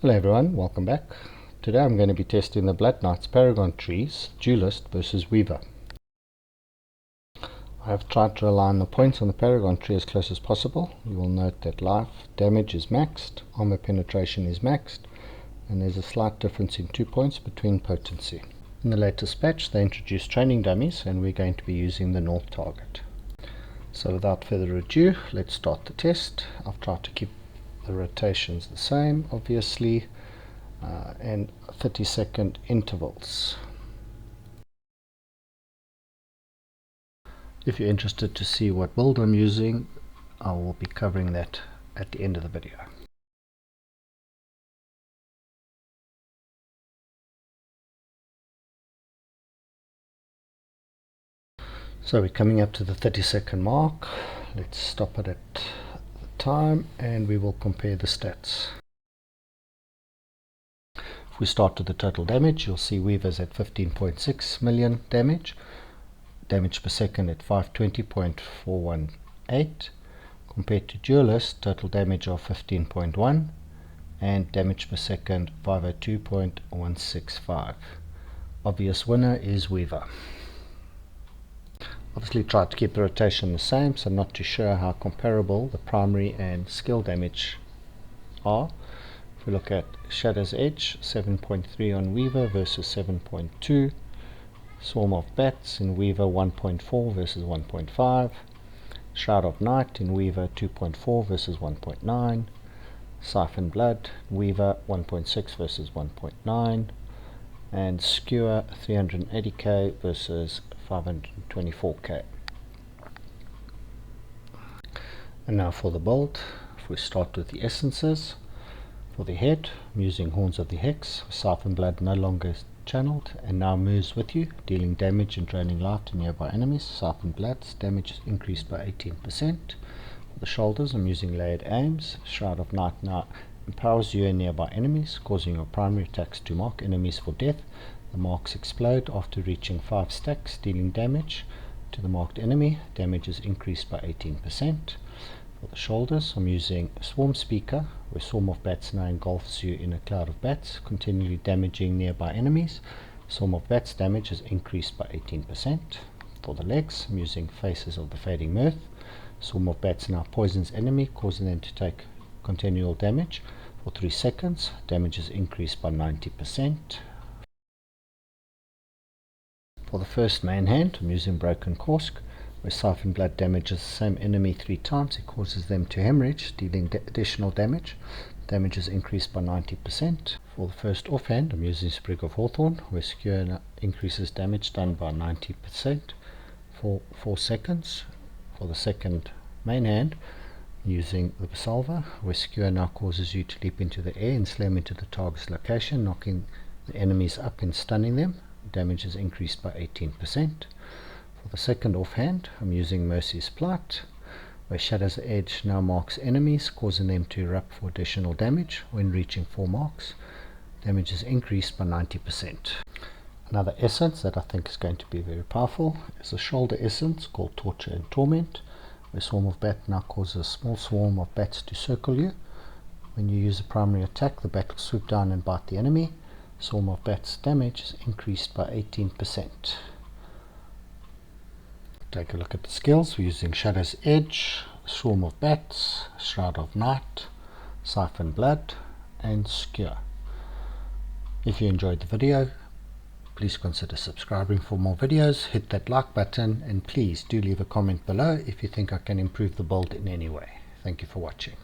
Hello everyone, welcome back. Today I'm going to be testing the Blood Knight's Paragon Trees, Duelist versus Weaver. I have tried to align the points on the Paragon Tree as close as possible. You will note that life damage is maxed, armor penetration is maxed, and there's a slight difference in 2 points between potency. In the latest patch they introduced training dummies and we're going to be using the north target. So without further ado, let's start the test. I've tried to keep the rotations the same, obviously, and 30-second intervals. If you're interested to see what build I'm using, I will be covering that at the end of the video. So we're coming up to the 30-second mark. Let's stop it at the time and we will compare the stats. If we start with the total damage, you'll see Weaver's at 15.6 million damage per second at 520.418, compared to Duelist, total damage of 15.1 and damage per second 502.165. Obvious winner is Weaver. Obviously tried to keep the rotation the same, so not too sure how comparable the primary and skill damage are. If we look at Shadow's Edge, 7.3 on Weaver versus 7.2. Swarm of Bats in Weaver 1.4 versus 1.5. Shroud of Night in Weaver 2.4 versus 1.9. Siphon Blood Weaver 1.6 versus 1.9. And Skewer 380k versus 524k. And now for the build. If we start with the essences, for the head I'm using Horns of the Hex. Siphon Blood no longer channeled and now moves with you, dealing damage and draining life to nearby enemies. Siphon Blood's damage is increased by 18%. For the shoulders I'm using Layered Aims. Shroud of Night now empowers you and nearby enemies, causing your primary attacks to mark enemies for death. The marks explode after reaching 5 stacks, dealing damage to the marked enemy. Damage is increased by 18%. For the shoulders I'm using Swarm Speaker, where Swarm of Bats now engulfs you in a cloud of bats, continually damaging nearby enemies. Swarm of Bats damage is increased by 18%. For the legs I'm using Faces of the Fading Mirth. Swarm of Bats now poisons enemy, causing them to take continual damage for 3 seconds. Damage is increased by 90%. For the first main hand I'm using Broken Corsk, where Siphon Blood damages the same enemy 3 times. It causes them to hemorrhage, dealing additional damage. Damage is increased by 90%. For the first offhand I'm using Sprig of Hawthorn, where Skewer increases damage done by 90% for 4 seconds. For the second main hand I'm using the Salver, where Skewer now causes you to leap into the air and slam into the target's location, knocking the enemies up and stunning them. Damage is increased by 18%. For the second offhand I'm using Mercy's Plight, where Shadow's Edge now marks enemies, causing them to erupt for additional damage when reaching 4 marks. Damage is increased by 90%. Another essence that I think is going to be very powerful is a shoulder essence called Torture and Torment, where Swarm of Bat now causes a small swarm of bats to circle you. When you use a primary attack, the bat will swoop down and bite the enemy. Swarm of Bats damage is increased by 18%. Take a look at the skills. We're using Shadow's Edge, Swarm of Bats, Shroud of Night, Siphon Blood and Skewer. If you enjoyed the video, please consider subscribing for more videos. Hit that like button and please do leave a comment below if you think I can improve the build in any way. Thank you for watching.